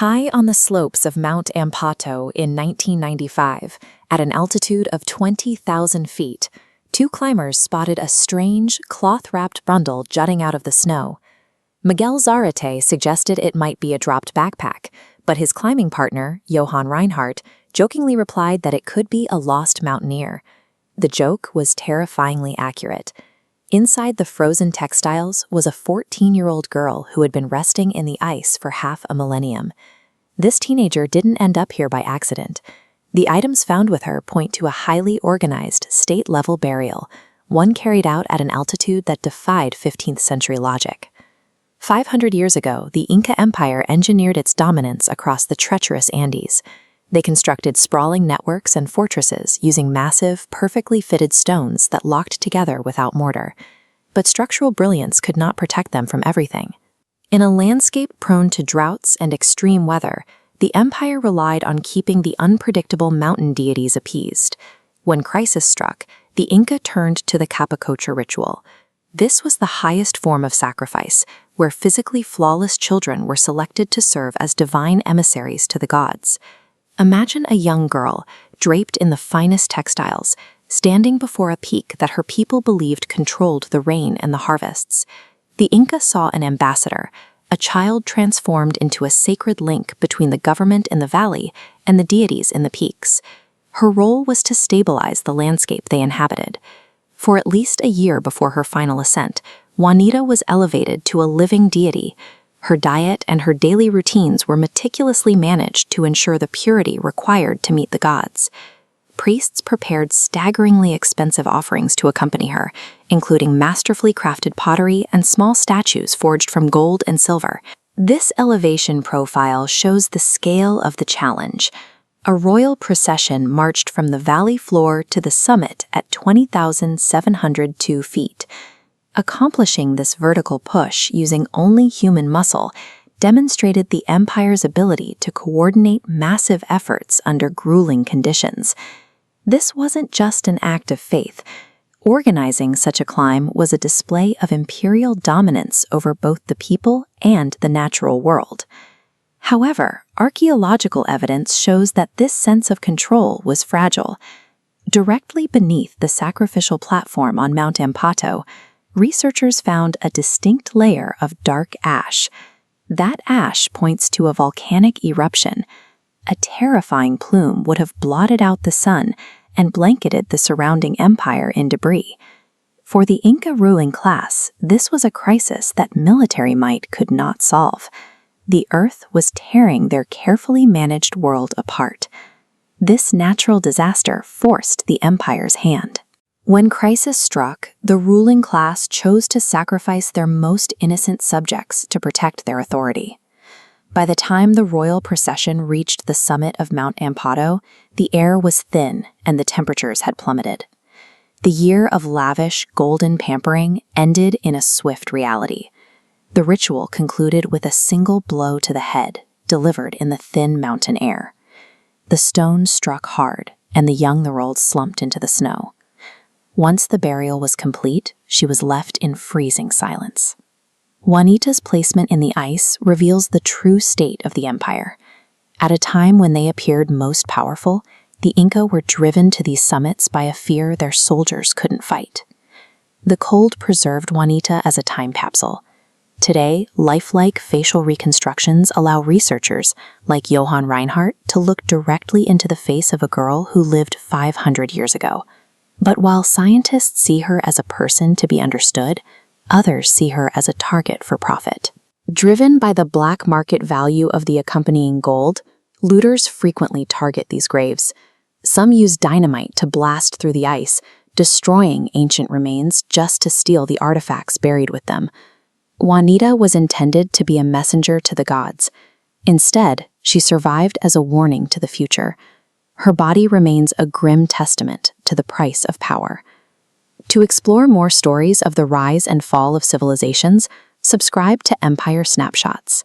High on the slopes of Mount Ampato in 1995, at an altitude of 20,000 feet, two climbers spotted a strange, cloth-wrapped bundle jutting out of the snow. Miguel Zarate suggested it might be a dropped backpack, but his climbing partner, Johann Reinhardt, jokingly replied that it could be a lost mountaineer. The joke was terrifyingly accurate. Inside the frozen textiles was a 14-year-old girl who had been resting in the ice for half a millennium. This teenager didn't end up here by accident. The items found with her point to a highly organized, state-level burial, one carried out at an altitude that defied 15th century logic. 500 years ago, the Inca Empire engineered its dominance across the treacherous Andes. They constructed sprawling networks and fortresses using massive, perfectly fitted stones that locked together without mortar. But structural brilliance could not protect them from everything. In a landscape prone to droughts and extreme weather, the empire relied on keeping the unpredictable mountain deities appeased. When crisis struck, the Inca turned to the capacocha ritual. This was the highest form of sacrifice, where physically flawless children were selected to serve as divine emissaries to the gods. Imagine a young girl, draped in the finest textiles, standing before a peak that her people believed controlled the rain and the harvests. The Inca saw an ambassador, a child transformed into a sacred link between the government in the valley and the deities in the peaks. Her role was to stabilize the landscape they inhabited. For at least a year before her final ascent, Juanita was elevated to a living deity. Her diet and her daily routines were meticulously managed to ensure the purity required to meet the gods. Priests prepared staggeringly expensive offerings to accompany her, including masterfully crafted pottery and small statues forged from gold and silver. This elevation profile shows the scale of the challenge. A royal procession marched from the valley floor to the summit at 20,702 feet. Accomplishing this vertical push using only human muscle demonstrated the empire's ability to coordinate massive efforts under grueling conditions. This wasn't just an act of faith. Organizing such a climb was a display of imperial dominance over both the people and the natural world. However, archaeological evidence shows that this sense of control was fragile. Directly beneath the sacrificial platform on Mount Ampato, researchers found a distinct layer of dark ash. That ash points to a volcanic eruption. A terrifying plume would have blotted out the sun and blanketed the surrounding empire in debris. For the Inca ruling class, this was a crisis that military might could not solve. The earth was tearing their carefully managed world apart. This natural disaster forced the empire's hand. When crisis struck, the ruling class chose to sacrifice their most innocent subjects to protect their authority. By the time the royal procession reached the summit of Mount Ampato, the air was thin and the temperatures had plummeted. The year of lavish, golden pampering ended in a swift reality. The ritual concluded with a single blow to the head, delivered in the thin mountain air. The stone struck hard, and the young-year-old slumped into the snow. Once the burial was complete, she was left in freezing silence. Juanita's placement in the ice reveals the true state of the empire. At a time when they appeared most powerful, the Inca were driven to these summits by a fear their soldiers couldn't fight. The cold preserved Juanita as a time capsule. Today, lifelike facial reconstructions allow researchers, like Johann Reinhardt, to look directly into the face of a girl who lived 500 years ago. But while scientists see her as a person to be understood, others see her as a target for profit. Driven by the black market value of the accompanying gold, looters frequently target these graves. Some use dynamite to blast through the ice, destroying ancient remains just to steal the artifacts buried with them. Juanita was intended to be a messenger to the gods. Instead, she survived as a warning to the future. Her body remains a grim testament to the price of power. To explore more stories of the rise and fall of civilizations, subscribe to Empire Snapshots.